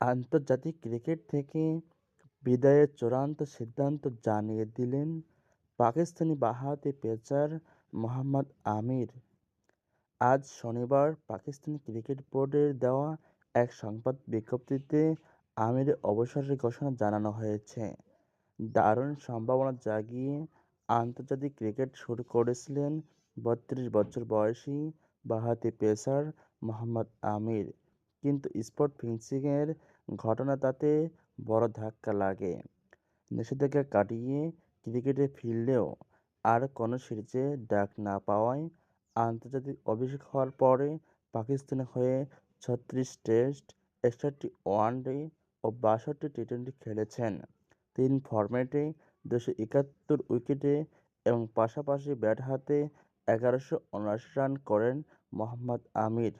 আন্তর্জাতিক ক্রিকেট থেকে বিদায়ের চূড়ান্ত সিদ্ধান্ত জানিয়ে দিলেন পাকিস্তানি বাঁহাতি পেসার মোহাম্মদ আমির। আজ শনিবার পাকিস্তান ক্রিকেট বোর্ডের দেওয়া এক সংবাদ বিজ্ঞপ্তিতে আমিরের অবসরের ঘোষণা জানানো হয়েছে। দারুণ সম্ভাবনা জাগিয়ে আন্তর্জাতিক ক্রিকেট শুরু করেছিলেন ৩২ বছর বয়সী বাঁহাতি পেসার মোহাম্মদ আমির। কিন্তু স্পট ফিক্সিংয়ের ঘটনা তাতে বড় ধাক্কা লাগে। নিষেধাজ্ঞা কাটিয়ে ক্রিকেটে ফিরলেও আর কোনো সিরিজে ডাক না পাওয়ায় আন্তর্জাতিক অভিষেক হওয়ার পরে পাকিস্তানের হয়ে ৩৬ টেস্ট, ৬১টি ওয়ানডে ও ৬২টি টি-টোয়েন্টি খেলেছেন। ৩ ফরম্যাটে ২৭১ উইকেটে এবং পাশাপাশি ব্যাট হাতে ১১৭৯ রান করেন মোহাম্মদ আমির।